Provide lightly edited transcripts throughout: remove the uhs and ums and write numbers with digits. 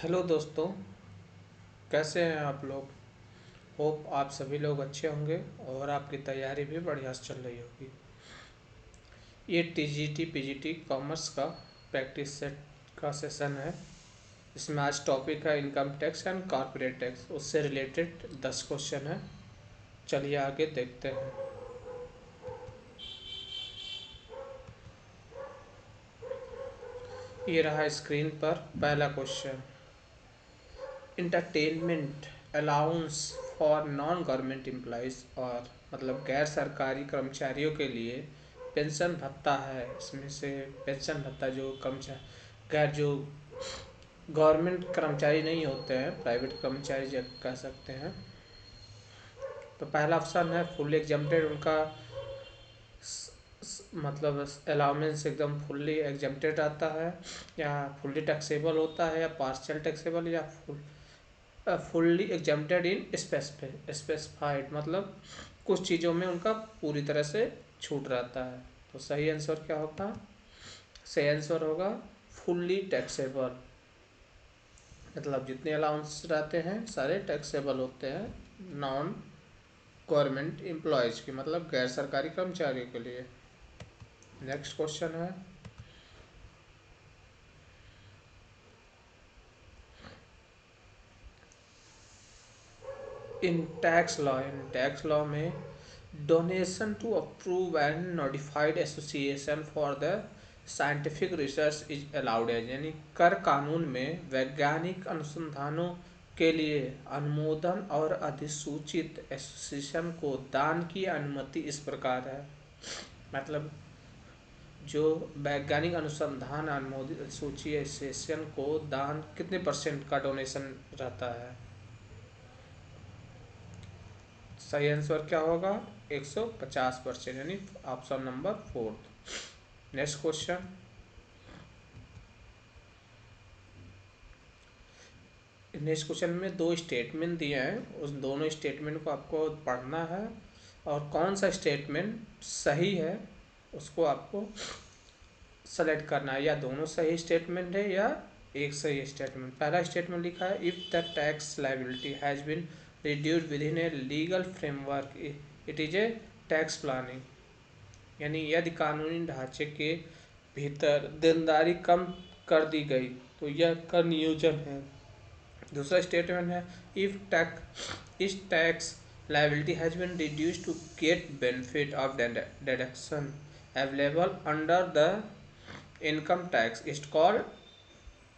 Hello दोस्तों, कैसे हैं आप लोग। होप आप सभी लोग अच्छे होंगे और आपकी तैयारी भी बढ़िया से चल रही होगी। ये टीजीटी पीजीटी कॉमर्स का प्रैक्टिस सेट का सेशन है। इसमें आज टॉपिक है income tax and corporate tax. उससे रिलेटेड 10 क्वेश्चन है। चलिए आगे देखते हैं। ये रहा स्क्रीन पर पहला question. Entertainment allowance for non government employees और मतलब गैर सरकारी कर्मचारियों के लिए पेंशन भत्ता है। इसमें से पेंशन भत्ता जो कर्मचारी गैर जो गवर्नमेंट कर्मचारी नहीं होते हैं, प्राइवेट कर्मचारी जो कह सकते हैं। तो पहला ऑप्शन है फुल एग्जम्प्टेड। उनका मतलब अलाउंस एकदम फुल्ली एग्जम्प्टेड आता है, या फुल्ली टैक्सेबल होता है, या पार्शियल टैक्सेबल, या फुल्ली एग्जम्प्टेड इन स्पेसिफाइड मतलब कुछ चीज़ों में उनका पूरी तरह से छूट रहता है। तो सही आंसर क्या होगा? सही आंसर होगा फुल्ली टैक्सेबल। मतलब जितने अलाउंस रहते हैं सारे टैक्सेबल होते हैं नॉन गवर्नमेंट एम्प्लॉयज़ की, मतलब गैर सरकारी कर्मचारियों के लिए। नेक्स्ट क्वेश्चन है इन टैक्स लॉ में donation to approve and notified association for the scientific research is allowed है। यानी कर कानून में वैज्ञानिक अनुसंधानों के लिए अनुमोदन और अधिसूचित एसोसिएशन को दान की अनुमति इस प्रकार है। मतलब जो वैज्ञानिक अनुसंधान अनुमोदित सूची एसोसिएशन को दान कितने परसेंट का डोनेशन रहता है? सही आंसर क्या होगा? 150%, यानी option number 4। Next question. Next question में दो स्टेटमेंट दिए हैं, उस दोनों स्टेटमेंट को आपको पढ़ना है और कौन सा स्टेटमेंट सही है उसको आपको सेलेक्ट करना है। या दोनों सही स्टेटमेंट है या एक सही स्टेटमेंट। पहला स्टेटमेंट लिखा है if the tax liability has been reduced within a legal framework it is a tax planning. यानी यदि कानूनी ढांचे के भीतर देनदारी कम कर दी गई तो यह कर नियोजन है। दूसरा स्टेटमेंट है if tax liability has been reduced to get benefit of deduction available under the income tax is called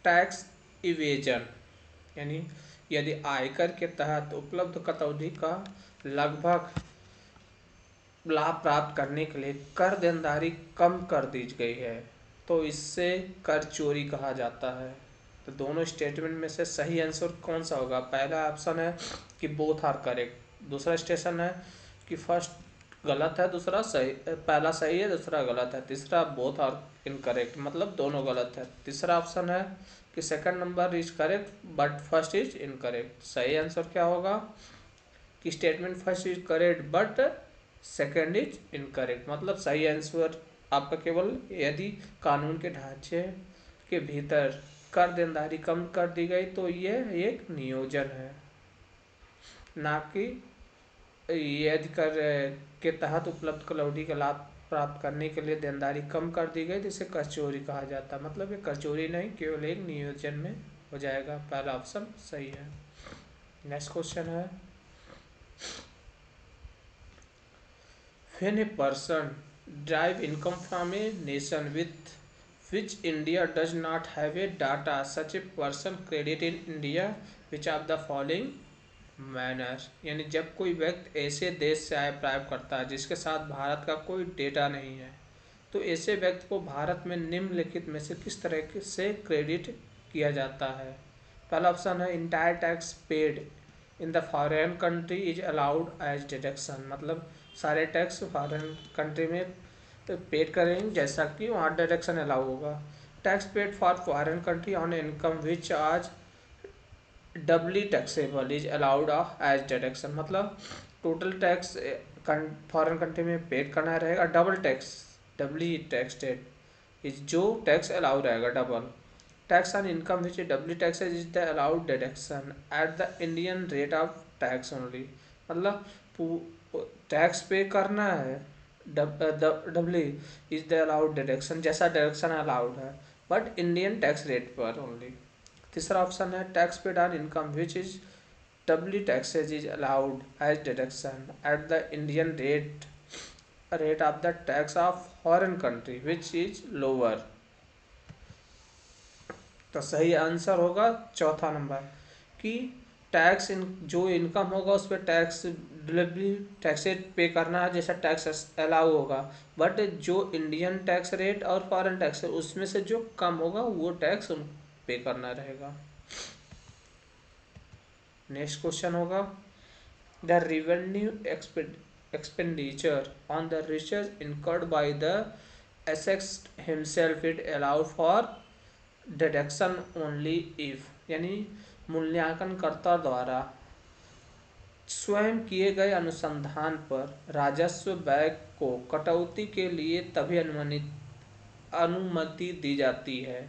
tax evasion। यानी यदि आयकर के तहत उपलब्ध कटौती का लगभग लाभ प्राप्त करने के लिए कर देनदारी कम कर दी गई है तो इससे कर चोरी कहा जाता है। तो दोनों स्टेटमेंट में से सही आंसर कौन सा होगा? पहला ऑप्शन है कि बोथ आर करेक्ट। दूसरा स्टेशन है कि फर्स्ट गलत है, दूसरा सही, पहला सही है दूसरा गलत है। तीसरा बोथ आर इनकरेक्ट मतलब दोनों गलत है। तीसरा ऑप्शन है कि second number is correct but first is incorrect. सही आंसर क्या होगा कि statement first is correct but second is incorrect. मतलब सही आंसर आपका केवल यदि कानून के ढांचे के भीतर कर देनदारी कम कर दी गई तो यह एक नियोजन है, ना कि यदि कर के तहत उपलब्ध कटौती का लाभ प्राप्त करने के लिए देनदारी कम कर दी गई जिसे कर चोरी कहा जाता है। मतलब ये कर चोरी नहीं, केवल एक नियोजन में हो जाएगा। पहला ऑप्शन सही है। नेक्स्ट क्वेश्चन है when a person derive income from a nation with which India does not have a data, such a person credit in India which of the following manner. यानी जब कोई व्यक्ति ऐसे देश से आय प्राप्त करता है जिसके साथ भारत का कोई डेटा नहीं है तो ऐसे व्यक्ति को भारत में निम्नलिखित में से किस तरह से क्रेडिट किया जाता है? पहला ऑप्शन है entire tax paid in the foreign country is allowed as deduction. मतलब सारे टैक्स फॉरेन कंट्री में पेड करेंगे जैसा कि वहाँ डिडक्शन अलाउ होगा। Tax paid for foreign country on income which is doubly taxable is allowed as deduction. मतलब total tax foreign country में पेड करना रहेगा, double tax doubly tax is जो टैक्स अलाउ रहेगा double. Tax on income which doubly taxes is the allowed deduction at the Indian rate of tax only. मतलब tax pay करना है, W is the allowed deduction, जैसा deduction allowed है, but Indian tax rate पर only. तीसरा option है tax paid on income which is W taxes is allowed as deduction at the Indian rate of the tax of foreign country which is lower. तो सही answer होगा चौथा number कि tax जो income होगा उस पर टैक्स डिलीवरी टैक्स पे करना है जैसा टैक्स अलाउ होगा, बट जो इंडियन टैक्स रेट और फॉरेन टैक्स है उसमें से जो कम होगा वो टैक्स उन पे करना रहेगा। नेक्स्ट क्वेश्चन होगा the revenue expenditure on the research incurred by the एसेक्ट himself it allowed for deduction only if. यानी मूल्यांकनकर्ता द्वारा स्वयं किए गए अनुसंधान पर राजस्व व्यय को कटौती के लिए तभी अनुमति दी जाती है।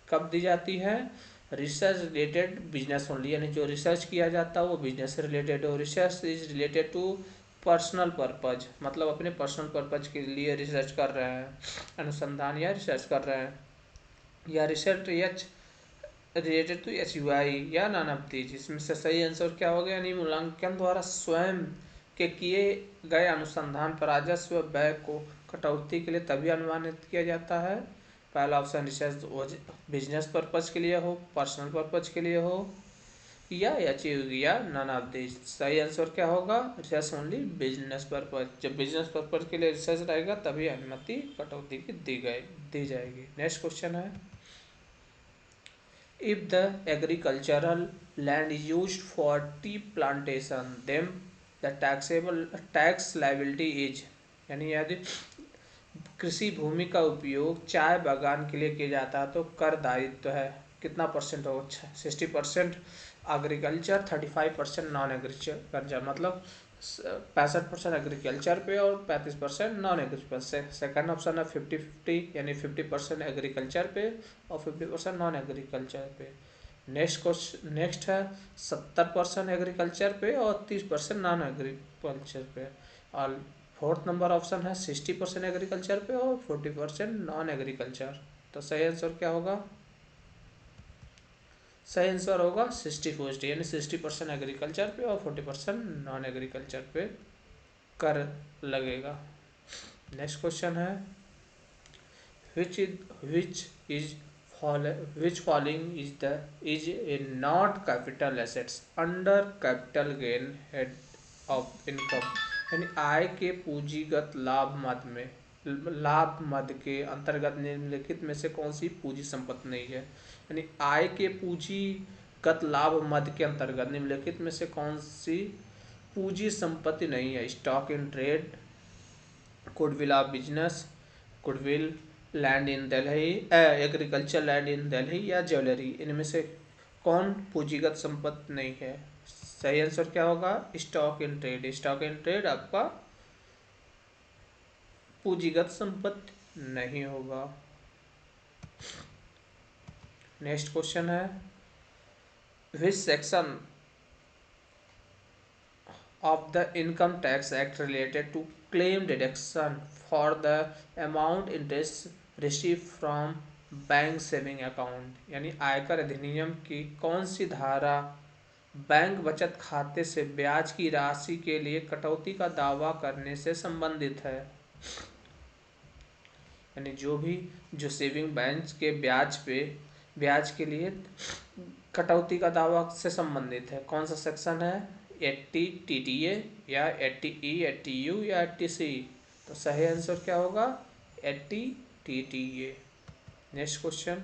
कब दी जाती है? रिसर्च रिलेटेड बिजनेस ओनली, यानी जो रिसर्च किया जाता है वो बिजनेस से रिलेटेड हो। Research is related to personal purpose, मतलब अपने पर्सनल पर्पज के लिए रिसर्च कर रहे हैं, अनुसंधान या रिसर्च कर रहे हैं, या research H related to H U I या नॉन ऑफ दीज। इसमें से सही आंसर क्या हो गया? यानी मूल्यांकन द्वारा स्वयं के किए गए अनुसंधान पर राजस्व व्यय को कटौती के लिए तभी अनुमानित किया जाता है। पहला ऑप्शन रिसर्च बिजनेस पर्पज के लिए हो, पर्सनल पर्पज के लिए हो, या अचीव या नॉन ऑफ दीज। सही आंसर क्या होगा? Research only business purpose. जब बिजनेस पर्पज के लिए रिसर्च रहेगा तभी अनुमति कटौती की दी जाएगी। नेक्स्ट क्वेश्चन है if the agricultural land is used for tea plantation then the taxable tax liability is। यानी यदि कृषि भूमि का उपयोग चाय बागान के लिए किया जाता है तो कर दायित्व है कितना परसेंट होगा? 60% एग्रीकल्चर, 35% नॉन एग्रीकल्चर, मतलब 65% एग्रीकल्चर पे और 35% नॉन एग्रीकल्चर। सेकंड ऑप्शन है 50-50, यानी 50% एग्रीकल्चर पे और 50% नॉन एग्रीकल्चर पे। नेक्स्ट है 70% एग्रीकल्चर पे और 30% नॉन एग्रीकल्चर पे। और फोर्थ नंबर ऑप्शन है 60% एग्रीकल्चर पे और 40% नॉन एग्रीकल्चर। तो सही आंसर क्या होगा? सही आंसर होगा 60-40, यानी 60% एग्रीकल्चर पे और 40% नॉन एग्रीकल्चर पे कर लगेगा। नेक्स्ट क्वेश्चन है which following is a not capital assets under capital gain head of income। यानी आय के पूंजीगत लाभ मद के अंतर्गत निम्नलिखित में से कौन सी पूंजी संपत्ति नहीं है? यानी आय के पूंजीगत लाभ मद के अंतर्गत निम्नलिखित में से कौन सी पूंजी संपत्ति नहीं है? Stock in trade, goodwill of business, goodwill land in Delhi, agriculture land in Delhi, या ज्वेलरी। इनमें से कौन पूंजीगत संपत्ति नहीं है? सही आंसर क्या होगा? Stock in trade. Stock in trade आपका पूंजीगत संपत्ति नहीं होगा। नेक्स्ट क्वेश्चन है which section of the income tax act related to claim deduction for the amount interest received from bank saving account. यानी आयकर अधिनियम की कौन सी धारा बैंक बचत खाते से ब्याज की राशि के लिए कटौती का दावा करने से संबंधित है? यानी जो सेविंग बैंक के ब्याज के लिए कटौती का दावा से संबंधित है, कौन सा सेक्शन है? 80 TTA या 80E, 80U या 80C। तो सही आंसर क्या होगा? 80 TTA। Next question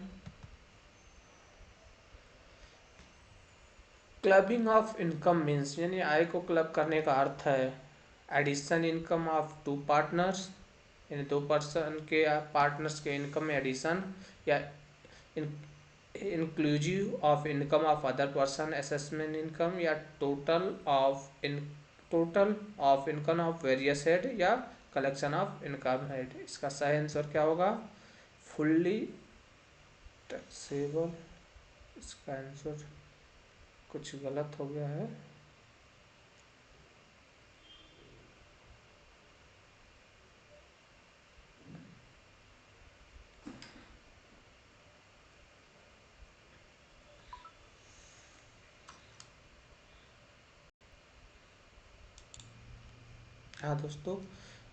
clubbing of income means. यानी आय को क्लब करने का अर्थ है addition income of two partners, यानी दो पर्सन के पार्टनर्स के इनकम में एडिशन, या inclusive of income of other person assessment income, या total of income of various head, या कलेक्शन ऑफ इनकम हेड। इसका सही आंसर क्या होगा? फुल्ली टैक्सेबल, इसका आंसर कुछ गलत हो गया है। हाँ दोस्तों,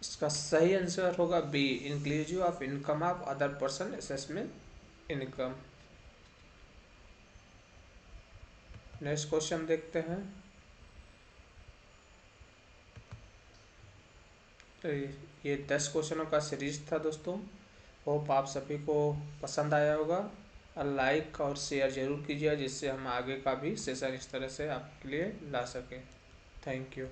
इसका सही आंसर होगा B, inclusive of income of other person assessment income. Next question देखते हैं। तो ये 10 क्वेश्चनों का सीरीज था दोस्तों। होप आप सभी को पसंद आया होगा। और लाइक और शेयर जरूर कीजिए, जिससे हम आगे का भी सेशन इस तरह से आपके लिए ला सकें। Thank you.